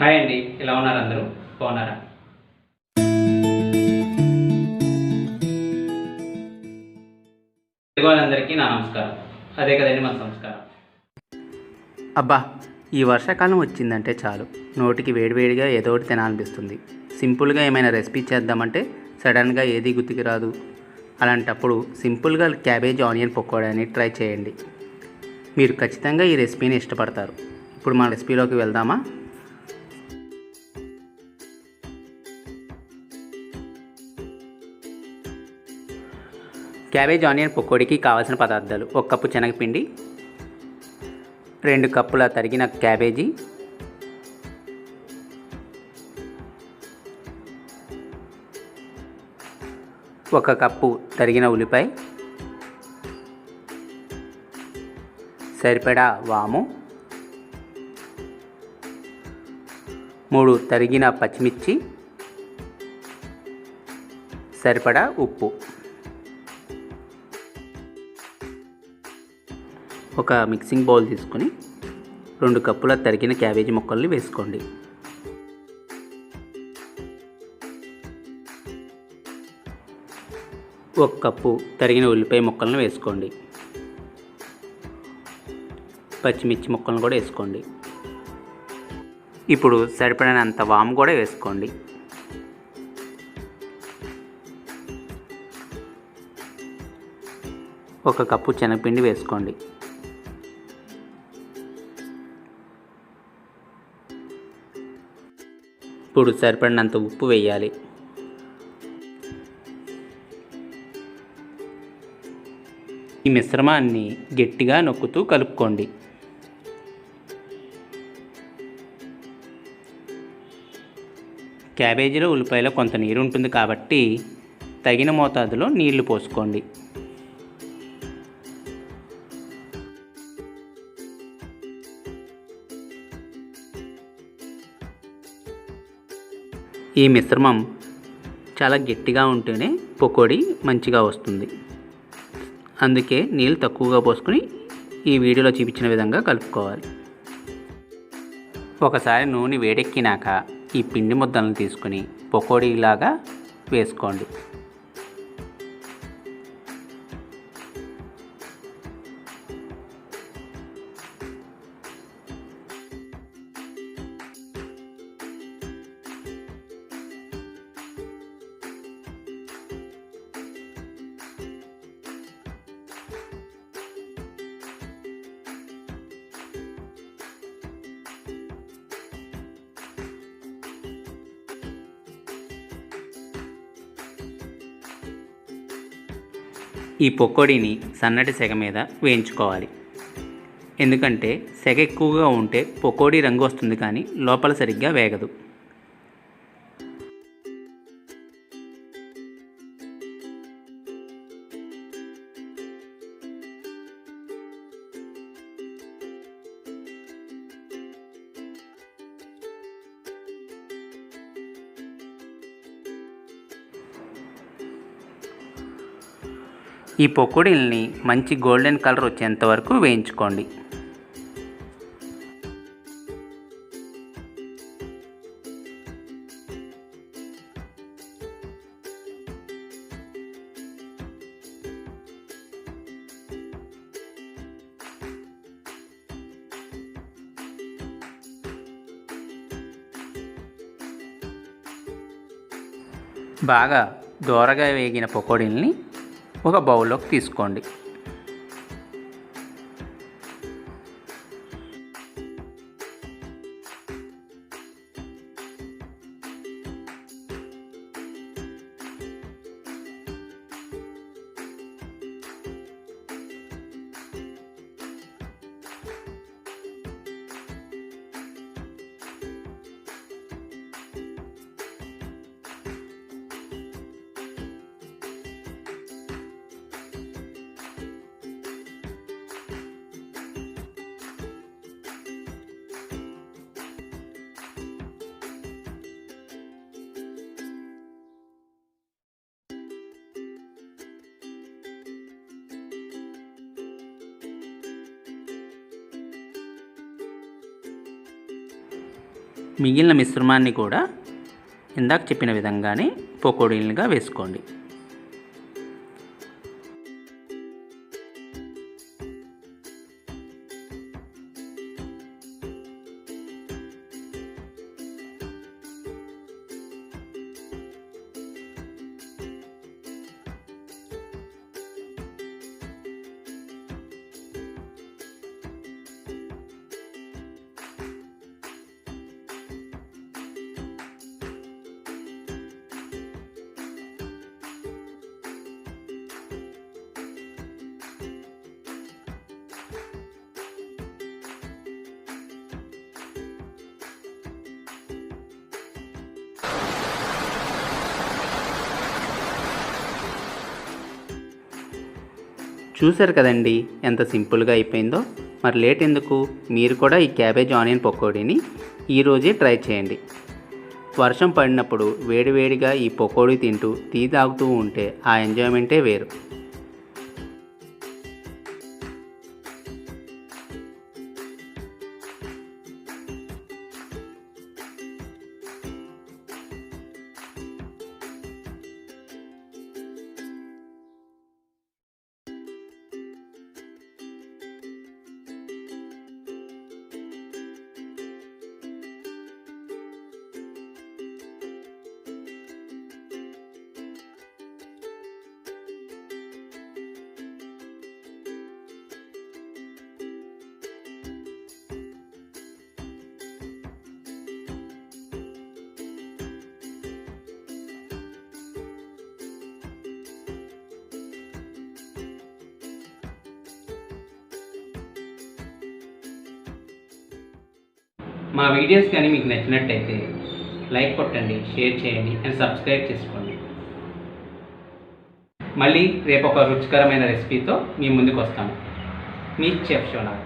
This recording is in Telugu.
హాయ్ అండి, ఎలా ఉన్నారు అందరూ? బాగున్నారా? తెలుగు వాళ్ళందరికీ నా నమస్కారం. అదే కదండి మన సంస్కారం. అబ్బా, ఈ వర్షాకాలం వచ్చిందంటే చాలు నోటికి వేడివేడిగా ఏదో ఒకటి తినాలనిపిస్తుంది. సింపుల్గా ఏమైనా రెసిపీ చేద్దామంటే సడన్గా ఏది గుర్తుకు రాదు. అలాంటప్పుడు సింపుల్గా క్యాబేజ్ ఆనియన్ పకోడాని ట్రై చేయండి. మీరు ఖచ్చితంగా ఈ రెసిపీని ఇష్టపడతారు. ఇప్పుడు మన రెసిపీలోకి వెళ్దామా? క్యాబేజ్ ఆనియన్ పకోడీకి కావాల్సిన పదార్థాలు: 1 కప్పు శనగపిండి, 2 కప్పుల తరిగిన క్యాబేజీ, 1 కప్పు తరిగిన ఉల్లిపాయ, సరిపడా వాము, 3 తరిగిన పచ్చిమిర్చి, సరిపడా ఉప్పు. ఒక మిక్సింగ్ బౌల్ తీసుకొని 2 కప్పుల తరిగిన క్యాబేజీ ముక్కల్ని వేసుకోండి. ఒక కప్పు తరిగిన ఉల్లిపాయ ముక్కలను వేసుకోండి. పచ్చిమిర్చి ముక్కలను కూడా వేసుకోండి. ఇప్పుడు సరిపడినంత వాము కూడా వేసుకోండి. ఒక కప్పు శనగపిండి వేసుకోండి. ఇప్పుడు సరిపడినంత ఉప్పు వేయాలి. ఈ మిశ్రమాన్ని గట్టిగా నొక్కుతూ కలుపుకోండి. క్యాబేజీలో ఉల్లిపాయలో కొంత నీరు ఉంటుంది కాబట్టి తగిన మోతాదులో నీళ్లు పోసుకోండి. ఈ మిశ్రమం చాలా గట్టిగా ఉంటేనే పకోడీ మంచిగా వస్తుంది. అందుకే నీళ్ళు తక్కువగా పోసుకొని ఈ వీడియోలో చూపించిన విధంగా కలుపుకోవాలి. ఒకసారి నూనె వేడెక్కినాక ఈ పిండి ముద్దలను తీసుకొని పకోడీలాగా వేసుకోండి. ఈ పకోడీని సన్నటి సెగ మీద వేయించుకోవాలి. ఎందుకంటే సెగ ఎక్కువగా ఉంటే పకోడీ రంగు వస్తుంది కానీ లోపల సరిగ్గా వేగదు. ఈ పకోడీల్ని మంచి గోల్డెన్ కలర్ వచ్చేంత వరకు వేయించుకోండి. బాగా దోరగా వేగిన పకోడీల్ని ఒక బౌల్లోకి తీసుకోండి. మిగిలిన మిశ్రమాన్ని కూడా ఇందాక చెప్పిన విధంగానే పకోడీలుగా వేసుకోండి. చూశారు కదండి ఎంత సింపుల్గా అయిపోయిందో. మరి లేట్ ఎందుకు, మీరు కూడా ఈ క్యాబేజ్ ఆనియన్ పకోడీని ఈరోజే ట్రై చేయండి. వర్షం పడినప్పుడు వేడివేడిగా ఈ పకోడీ తింటూ టీ తాగుతూ ఉంటే ఆ ఎంజాయ్మెంటే వేరు. మా వీడియోస్ కానీ మీకు నచ్చినట్టయితే లైక్ కొట్టండి, షేర్ చేయండి అండ్ సబ్స్క్రైబ్ చేసుకోండి. మళ్ళీ రేపు ఒక రుచికరమైన రెసిపీతో మీ ముందుకు వస్తాము. మీ చెఫ్ షోనాథ్.